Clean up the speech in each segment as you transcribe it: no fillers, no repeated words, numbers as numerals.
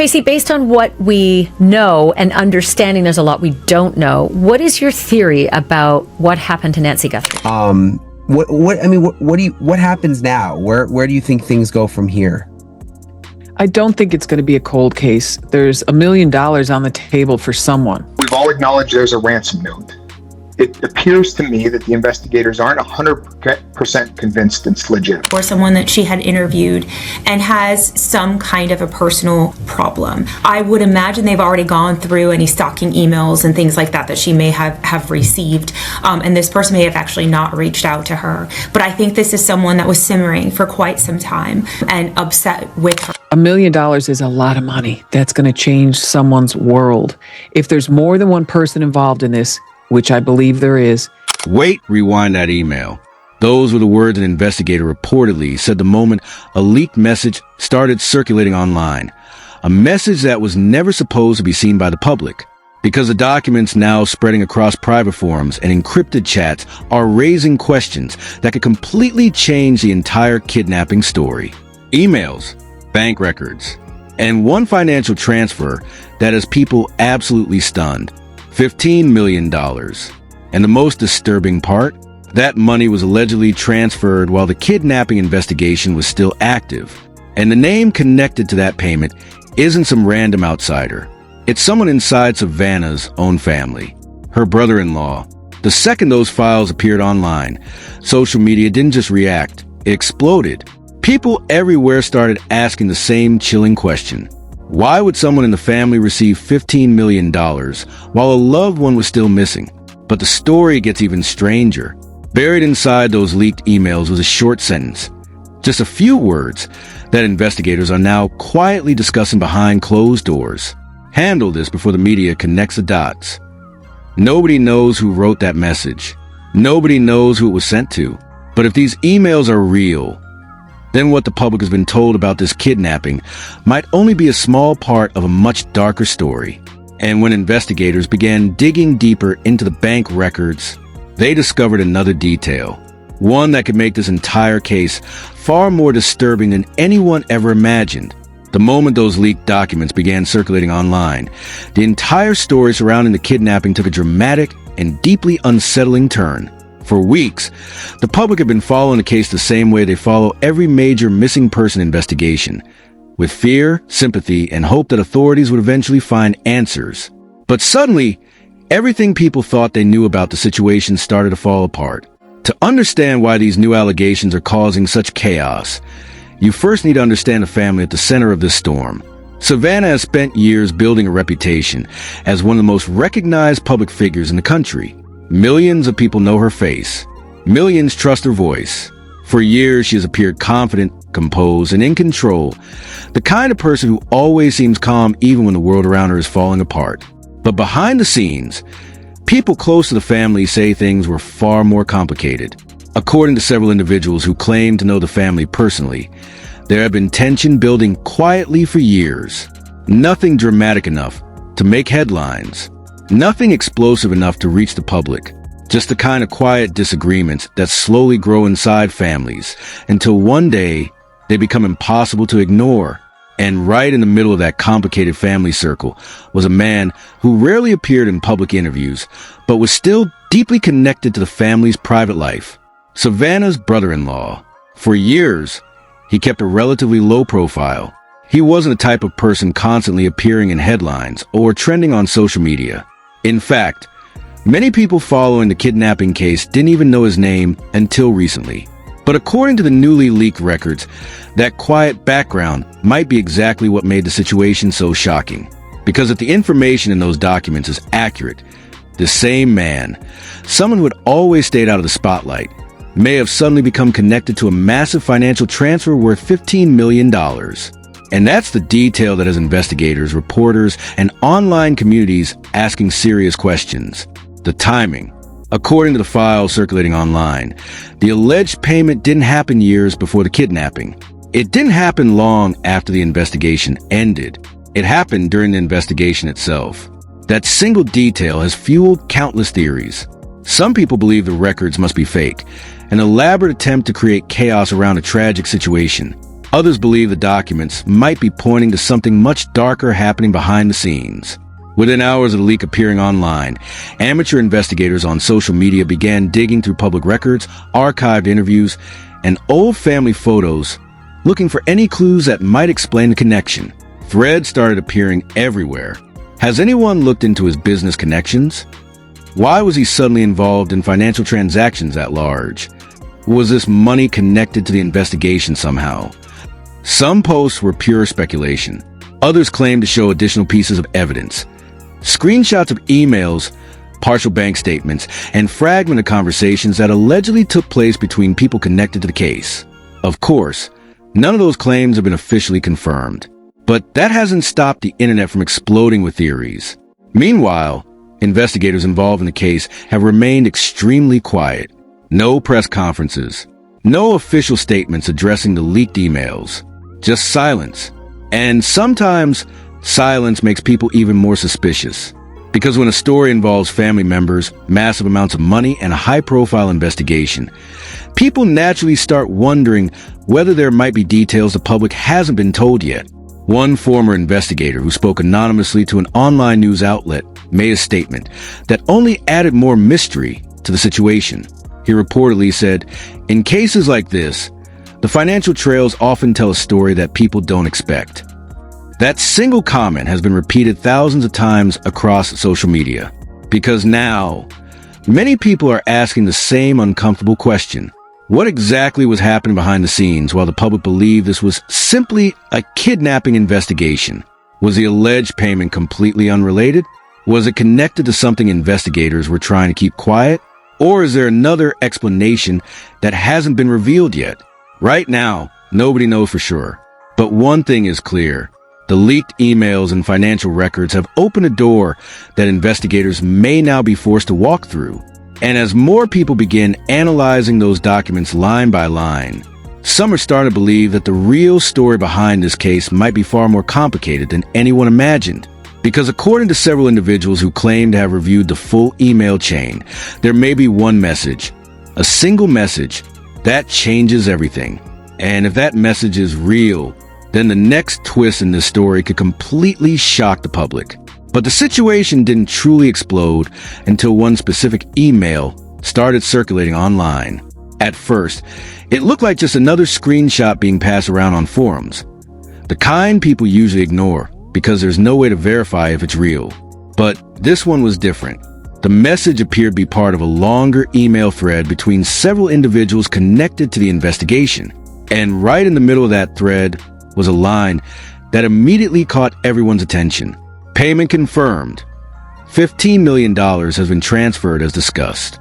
Tracy, based on what we know and understanding there's a lot we don't know, what is your theory about what happened to Nancy Guthrie? What happens now? Where do you think things go from here? I don't think it's going to be a cold case. There's $1 million on the table for someone. We've all acknowledged there's a ransom note. It appears to me that the investigators aren't 100% convinced it's legit. Or someone that she had interviewed and has some kind of a personal problem. I would imagine they've already gone through any stalking emails and things like that she may have received. And this person may have actually not reached out to her. But I think this is someone that was simmering for quite some time and upset with her. $1 million is a lot of money. That's going to change someone's world. If there's more than one person involved in this, which I believe there is. Wait, rewind that email. Those were the words an investigator reportedly said the moment a leaked message started circulating online. A message that was never supposed to be seen by the public. Because the documents now spreading across private forums and encrypted chats are raising questions that could completely change the entire kidnapping story. Emails, bank records, and one financial transfer that has people absolutely stunned. $15 million. And the most disturbing part, that money was allegedly transferred while the kidnapping investigation was still active. And the name connected to that payment isn't some random outsider. It's someone inside Savannah's own family, her brother-in-law. The second those files appeared online, social media didn't just react, it exploded. People everywhere started asking the same chilling question. Why would someone in the family receive $15 million while a loved one was still missing? But the story gets even stranger. Buried inside those leaked emails was a short sentence. Just a few words that investigators are now quietly discussing behind closed doors. Handle this before the media connects the dots. Nobody knows who wrote that message. Nobody knows who it was sent to. But if these emails are real, then what the public has been told about this kidnapping might only be a small part of a much darker story. And when investigators began digging deeper into the bank records, they discovered another detail. One that could make this entire case far more disturbing than anyone ever imagined. The moment those leaked documents began circulating online, the entire story surrounding the kidnapping took a dramatic and deeply unsettling turn. For weeks, the public had been following the case the same way they follow every major missing person investigation, with fear, sympathy, and hope that authorities would eventually find answers. But suddenly, everything people thought they knew about the situation started to fall apart. To understand why these new allegations are causing such chaos, you first need to understand the family at the center of this storm. Savannah has spent years building a reputation as one of the most recognized public figures in the country. Millions of people know her face. Millions trust her voice. For years, she has appeared confident, composed, and in control. The kind of person who always seems calm even when the world around her is falling apart. But behind the scenes, people close to the family say things were far more complicated. According to several individuals who claim to know the family personally, there had been tension building quietly for years. Nothing dramatic enough to make headlines. Nothing explosive enough to reach the public. Just the kind of quiet disagreements that slowly grow inside families until one day they become impossible to ignore. And right in the middle of that complicated family circle was a man who rarely appeared in public interviews, but was still deeply connected to the family's private life. Savannah's brother-in-law. For years, he kept a relatively low profile. He wasn't the type of person constantly appearing in headlines or trending on social media. In fact, many people following the kidnapping case didn't even know his name until recently. But according to the newly leaked records, that quiet background might be exactly what made the situation so shocking. Because if the information in those documents is accurate, the same man, someone who had always stayed out of the spotlight, may have suddenly become connected to a massive financial transfer worth $15 million. And that's the detail that has investigators, reporters, and online communities asking serious questions. The timing. According to the files circulating online, the alleged payment didn't happen years before the kidnapping. It didn't happen long after the investigation ended. It happened during the investigation itself. That single detail has fueled countless theories. Some people believe the records must be fake, an elaborate attempt to create chaos around a tragic situation. Others believe the documents might be pointing to something much darker happening behind the scenes. Within hours of the leak appearing online, amateur investigators on social media began digging through public records, archived interviews, and old family photos, looking for any clues that might explain the connection. Threads started appearing everywhere. Has anyone looked into his business connections? Why was he suddenly involved in financial transactions at large? Was this money connected to the investigation somehow? Some posts were pure speculation. Others claimed to show additional pieces of evidence. Screenshots of emails, partial bank statements, and fragmented conversations that allegedly took place between people connected to the case. Of course, none of those claims have been officially confirmed. But that hasn't stopped the internet from exploding with theories. Meanwhile, investigators involved in the case have remained extremely quiet. No press conferences, no official statements addressing the leaked emails. Just silence. And sometimes, silence makes people even more suspicious. Because when a story involves family members, massive amounts of money, and a high-profile investigation, people naturally start wondering whether there might be details the public hasn't been told yet. One former investigator who spoke anonymously to an online news outlet made a statement that only added more mystery to the situation. He reportedly said, "In cases like this, the financial trails often tell a story that people don't expect." That single comment has been repeated thousands of times across social media, because now many people are asking the same uncomfortable question. What exactly was happening behind the scenes while the public believed this was simply a kidnapping investigation? Was the alleged payment completely unrelated? Was it connected to something investigators were trying to keep quiet? Or is there another explanation that hasn't been revealed yet? Right now, nobody knows for sure. But one thing is clear. The leaked emails and financial records have opened a door that investigators may now be forced to walk through. And as more people begin analyzing those documents line by line, some are starting to believe that the real story behind this case might be far more complicated than anyone imagined. Because according to several individuals who claim to have reviewed the full email chain, there may be one message, a single message, that changes everything. And if that message is real, then the next twist in this story could completely shock the public. But the situation didn't truly explode until one specific email started circulating online. At first, it looked like just another screenshot being passed around on forums. The kind people usually ignore because there's no way to verify if it's real. But this one was different. The message appeared to be part of a longer email thread between several individuals connected to the investigation. And right in the middle of that thread was a line that immediately caught everyone's attention. Payment confirmed. $15 million has been transferred as discussed.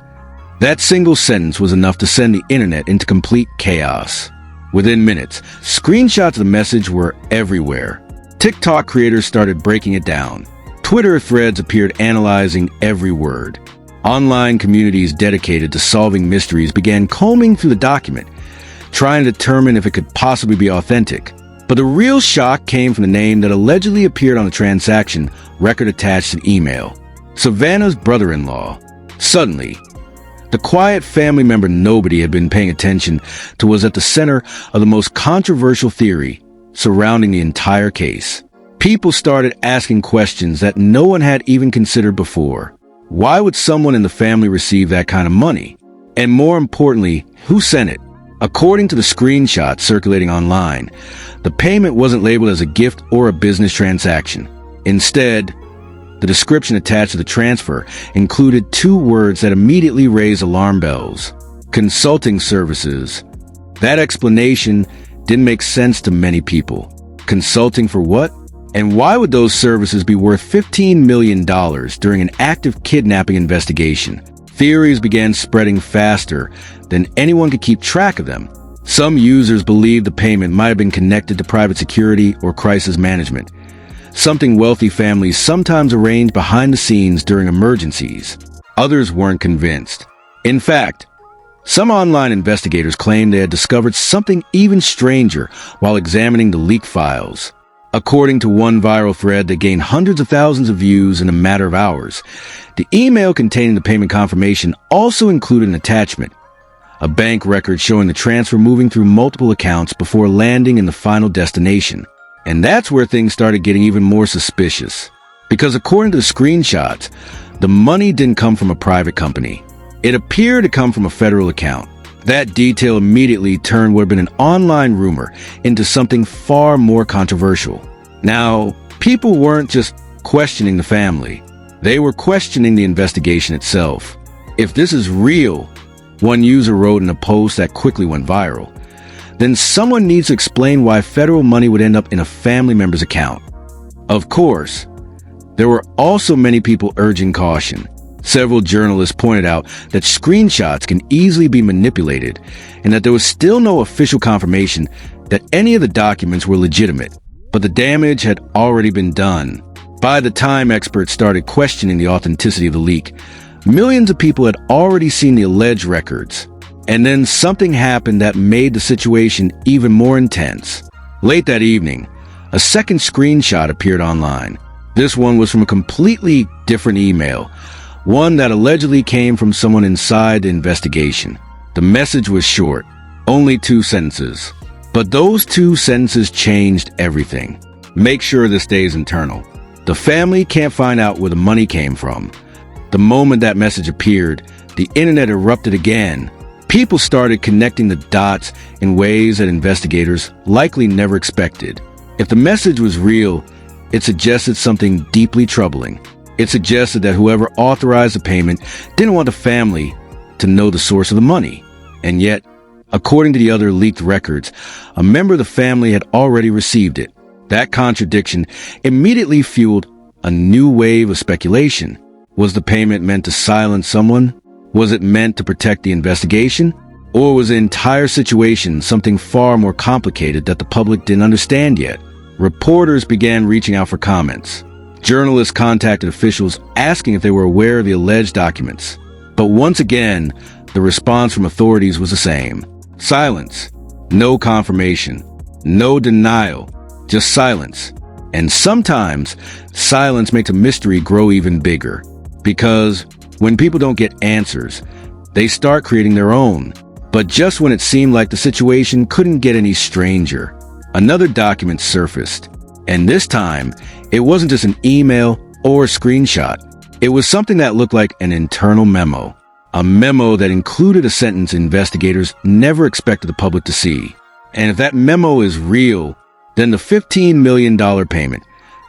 That single sentence was enough to send the internet into complete chaos. Within minutes, screenshots of the message were everywhere. TikTok creators started breaking it down. Twitter threads appeared analyzing every word. Online communities dedicated to solving mysteries began combing through the document, trying to determine if it could possibly be authentic. But the real shock came from the name that allegedly appeared on the transaction record attached to the email. Savannah's brother-in-law. Suddenly, the quiet family member nobody had been paying attention to was at the center of the most controversial theory surrounding the entire case. People started asking questions that no one had even considered before. Why would someone in the family receive that kind of money? And more importantly, who sent it? According to the screenshots circulating online, the payment wasn't labeled as a gift or a business transaction. Instead, the description attached to the transfer included two words that immediately raised alarm bells: consulting services. That explanation didn't make sense to many people. Consulting for what? And why would those services be worth $15 million during an active kidnapping investigation? Theories began spreading faster than anyone could keep track of them. Some users believed the payment might have been connected to private security or crisis management, something wealthy families sometimes arrange behind the scenes during emergencies. Others weren't convinced. In fact, some online investigators claimed they had discovered something even stranger while examining the leaked files. According to one viral thread that gained hundreds of thousands of views in a matter of hours, the email containing the payment confirmation also included an attachment, a bank record showing the transfer moving through multiple accounts before landing in the final destination. And that's where things started getting even more suspicious. Because according to the screenshots, the money didn't come from a private company. It appeared to come from a federal account. That detail immediately turned what had been an online rumor into something far more controversial. Now, people weren't just questioning the family. They were questioning the investigation itself. If this is real, one user wrote in a post that quickly went viral, then someone needs to explain why federal money would end up in a family member's account. Of course, there were also many people urging caution. Several journalists pointed out that screenshots can easily be manipulated and that there was still no official confirmation that any of the documents were legitimate, but the damage had already been done. By the time experts started questioning the authenticity of the leak, millions of people had already seen the alleged records. And then something happened that made the situation even more intense. Late that evening, a second screenshot appeared online. This one was from a completely different email, one that allegedly came from someone inside the investigation. The message was short, only 2 sentences. But those 2 sentences changed everything. Make sure this stays internal. The family can't find out where the money came from. The moment that message appeared, the internet erupted again. People started connecting the dots in ways that investigators likely never expected. If the message was real, it suggested something deeply troubling. It suggested that whoever authorized the payment didn't want the family to know the source of the money. And yet, according to the other leaked records, a member of the family had already received it. That contradiction immediately fueled a new wave of speculation. Was the payment meant to silence someone? Was it meant to protect the investigation? Or was the entire situation something far more complicated that the public didn't understand yet? Reporters began reaching out for comments. Journalists contacted officials asking if they were aware of the alleged documents. But once again, the response from authorities was the same. Silence. No confirmation. No denial. Just silence. And sometimes, silence makes a mystery grow even bigger. Because when people don't get answers, they start creating their own. But just when it seemed like the situation couldn't get any stranger, another document surfaced. And this time, it wasn't just an email or a screenshot. It was something that looked like an internal memo. A memo that included a sentence investigators never expected the public to see. And if that memo is real, then the $15 million payment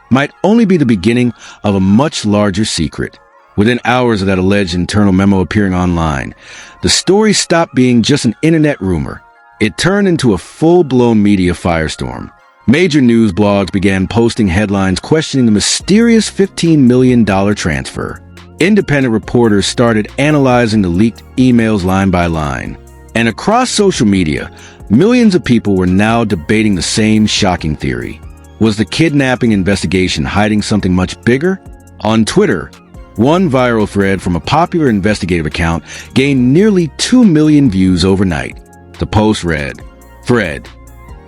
might only be the beginning of a much larger secret. Within hours of that alleged internal memo appearing online, the story stopped being just an internet rumor. It turned into a full-blown media firestorm. Major news blogs began posting headlines questioning the mysterious $15 million transfer. Independent reporters started analyzing the leaked emails line by line. And across social media, millions of people were now debating the same shocking theory. Was the kidnapping investigation hiding something much bigger? On Twitter, one viral thread from a popular investigative account gained nearly 2 million views overnight. The post read, "Fred,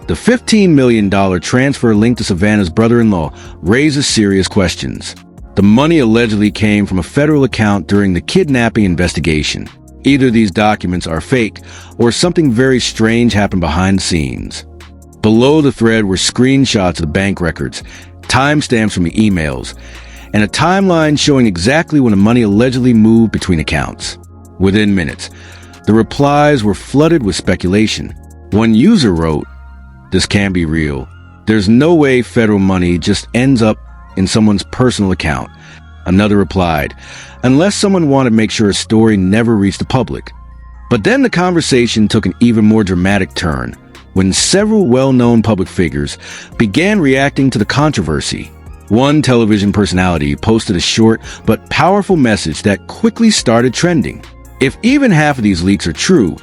the $15 million transfer linked to Savannah's brother-in-law raises serious questions. The money allegedly came from a federal account during the kidnapping investigation. Either these documents are fake or something very strange happened behind the scenes." Below the thread were screenshots of the bank records, timestamps from the emails, and a timeline showing exactly when the money allegedly moved between accounts. Within minutes, the replies were flooded with speculation. One user wrote, "This can't be real. There's no way federal money just ends up in someone's personal account." Another replied, "Unless someone wanted to make sure a story never reached the public." But then the conversation took an even more dramatic turn when several well-known public figures began reacting to the controversy. One television personality posted a short but powerful message that quickly started trending. If even half of these leaks are true,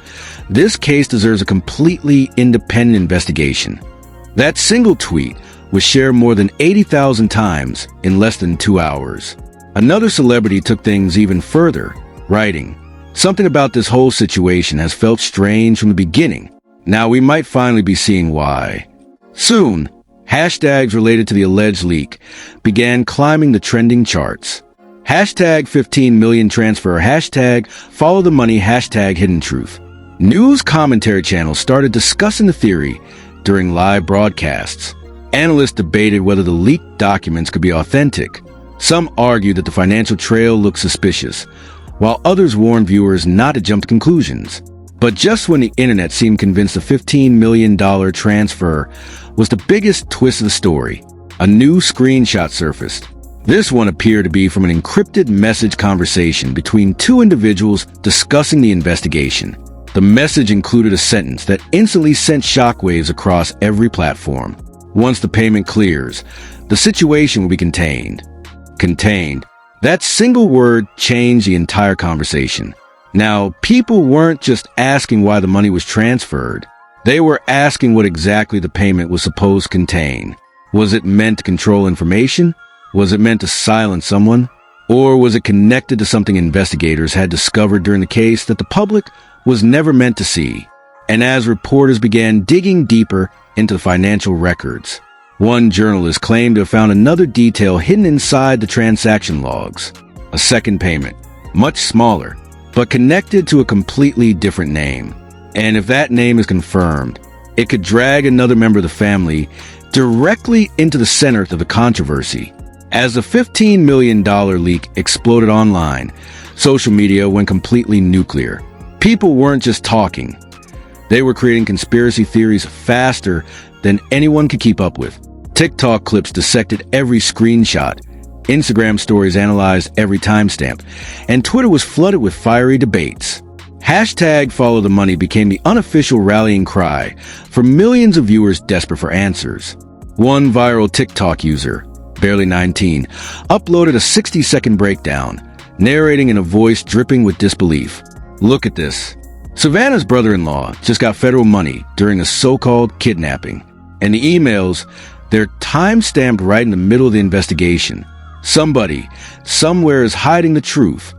this case deserves a completely independent investigation. That single tweet was shared more than 80,000 times in less than 2 hours. Another celebrity took things even further, writing, "Something about this whole situation has felt strange from the beginning. Now we might finally be seeing why." Soon, hashtags related to the alleged leak began climbing the trending charts. Hashtag 15 million transfer, hashtag follow the money, hashtag hidden truth. News commentary channels started discussing the theory during live broadcasts. Analysts debated whether the leaked documents could be authentic. Some argued that the financial trail looked suspicious, while others warned viewers not to jump to conclusions. But just when the internet seemed convinced the $15 million transfer was the biggest twist of the story, a new screenshot surfaced. This one appeared to be from an encrypted message conversation between two individuals discussing the investigation. The message included a sentence that instantly sent shockwaves across every platform. Once the payment clears, the situation will be contained. Contained. That single word changed the entire conversation. Now, people weren't just asking why the money was transferred. They were asking what exactly the payment was supposed to contain. Was it meant to control information? Was it meant to silence someone? Or was it connected to something investigators had discovered during the case that the public was never meant to see? And as reporters began digging deeper into the financial records, one journalist claimed to have found another detail hidden inside the transaction logs. A second payment, much smaller, but connected to a completely different name. And if that name is confirmed, it could drag another member of the family directly into the center of the controversy. As the $15 million leak exploded online, social media went completely nuclear. People weren't just talking. They were creating conspiracy theories faster than anyone could keep up with. TikTok clips dissected every screenshot. Instagram stories analyzed every timestamp, and Twitter was flooded with fiery debates. Hashtag Follow the Money became the unofficial rallying cry for millions of viewers desperate for answers. One viral TikTok user, barely 19, uploaded a 60-second breakdown, narrating in a voice dripping with disbelief. Look at this. Savannah's brother-in-law just got federal money during a so-called kidnapping, and the emails, they're time-stamped right in the middle of the investigation. Somebody, somewhere is hiding the truth.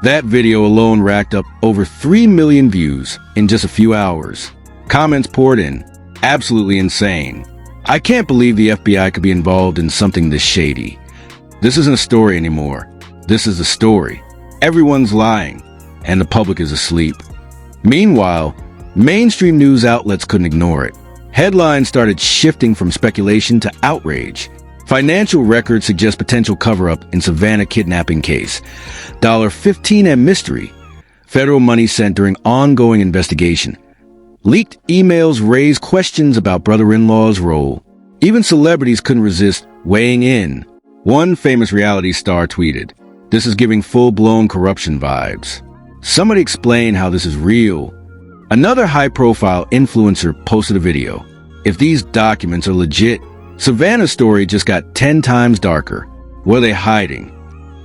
That video alone racked up over 3 million views in just a few hours. Comments poured in. Absolutely insane. I can't believe the FBI could be involved in something this shady. This isn't a story anymore. This is a story. Everyone's lying, and the public is asleep. Meanwhile, mainstream news outlets couldn't ignore it. Headlines started shifting from speculation to outrage. Financial records suggest potential cover-up in Savannah kidnapping case. $15 and mystery. Federal money sent during ongoing investigation. Leaked emails raised questions about brother-in-law's role. Even celebrities couldn't resist weighing in. One famous reality star tweeted, "This is giving full-blown corruption vibes." Somebody explain how this is real. Another high-profile influencer posted a video. If these documents are legit, Savannah's story just got 10 times darker. What are they hiding?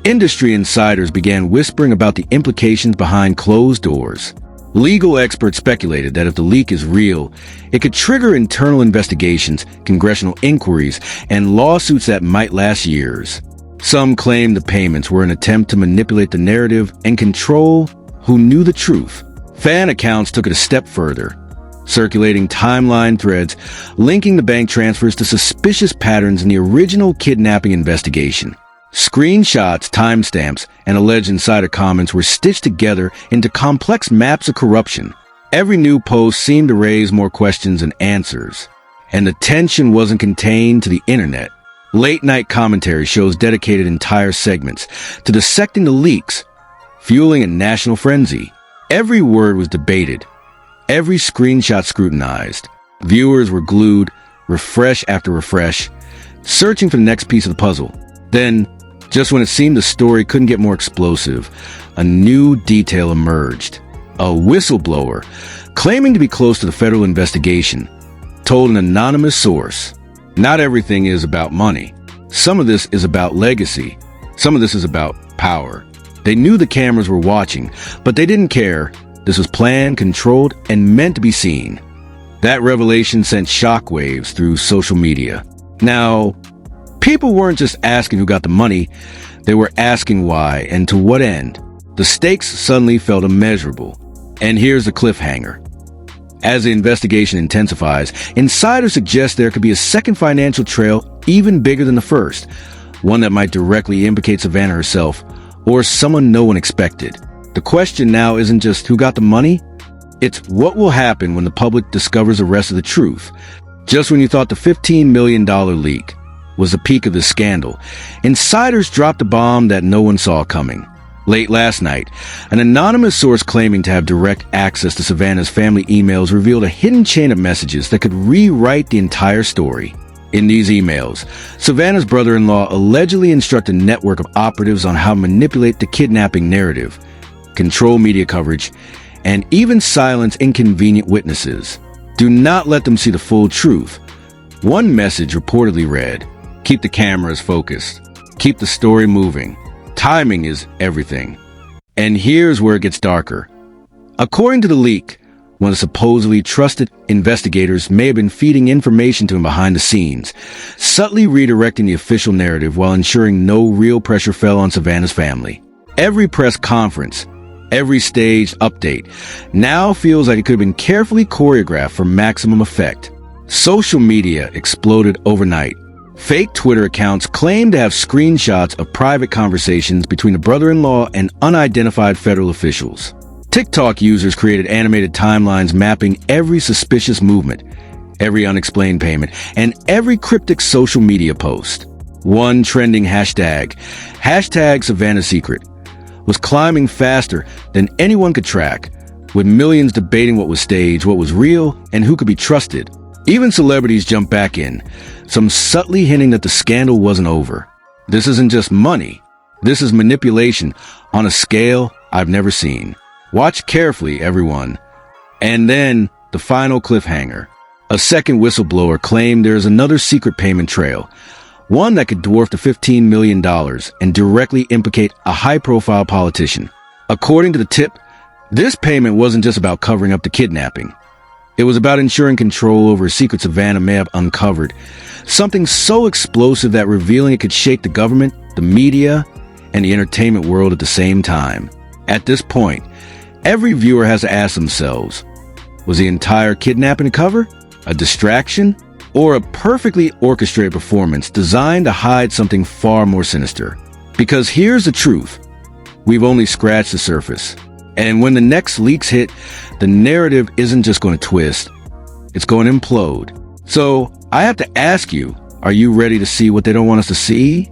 Industry insiders began whispering about the implications behind closed doors. Legal experts speculated that if the leak is real, it could trigger internal investigations, congressional inquiries, and lawsuits that might last years. Some claimed the payments were an attempt to manipulate the narrative and control who knew the truth. Fan accounts took it a step further, circulating timeline threads linking the bank transfers to suspicious patterns in the original kidnapping investigation. Screenshots, timestamps, and alleged insider comments were stitched together into complex maps of corruption. Every new post seemed to raise more questions than answers. And the tension wasn't contained to the internet. Late-night commentary shows dedicated entire segments to dissecting the leaks, fueling a national frenzy. Every word was debated. Every screenshot scrutinized. Viewers were glued, refresh after refresh, searching for the next piece of the puzzle. Then, just when it seemed the story couldn't get more explosive, a new detail emerged. A whistleblower, claiming to be close to the federal investigation, told an anonymous source, "Not everything is about money. Some of this is about legacy. Some of this is about power." They knew the cameras were watching, but they didn't care. This was planned, controlled, and meant to be seen. That revelation sent shockwaves through social media. Now, people weren't just asking who got the money, they were asking why and to what end. The stakes suddenly felt immeasurable. And here's the cliffhanger. As the investigation intensifies, insiders suggest there could be a second financial trail even bigger than the first, one that might directly implicate Savannah herself or someone no one expected. The question now isn't just who got the money, It's what will happen when the public discovers the rest of the truth. Just when you thought the $15 million leak was the peak of the scandal, insiders dropped a bomb that no one saw coming. Late last night, an anonymous source claiming to have direct access to Savannah's family emails revealed a hidden chain of messages that could rewrite the entire story. In these emails, Savannah's brother-in-law allegedly instructed a network of operatives on how to manipulate the kidnapping narrative, control media coverage, and even silence inconvenient witnesses. Do not let them see the full truth. One message reportedly read, "Keep the cameras focused. Keep the story moving. Timing is everything." And here's where it gets darker. According to the leak, one of the supposedly trusted investigators may have been feeding information to him behind the scenes, subtly redirecting the official narrative while ensuring no real pressure fell on Savannah's family. Every press conference, every staged update now feels like it could have been carefully choreographed for maximum effect. Social media exploded overnight. Fake Twitter accounts claimed to have screenshots of private conversations between the brother-in-law and unidentified federal officials. TikTok users created animated timelines mapping every suspicious movement, every unexplained payment, and every cryptic social media post. One trending hashtag Savannah Secret, was climbing faster than anyone could track, with millions debating what was staged, what was real, and who could be trusted. Even celebrities jumped back in, some subtly hinting that the scandal wasn't over. This isn't just money. This is manipulation on a scale I've never seen. Watch carefully, everyone. And then, the final cliffhanger. A second whistleblower claimed there is another secret payment trail, one that could dwarf the $15 million and directly implicate a high-profile politician. According to the tip, this payment wasn't just about covering up the kidnapping. It was about ensuring control over a secret Savannah may have uncovered, something so explosive that revealing it could shake the government, the media, and the entertainment world at the same time. At this point, every viewer has to ask themselves, was the entire kidnapping a cover, a distraction, or a perfectly orchestrated performance designed to hide something far more sinister? Because here's the truth. We've only scratched the surface. And when the next leaks hit, the narrative isn't just going to twist. It's going to implode. So I have to ask you, are you ready to see what they don't want us to see?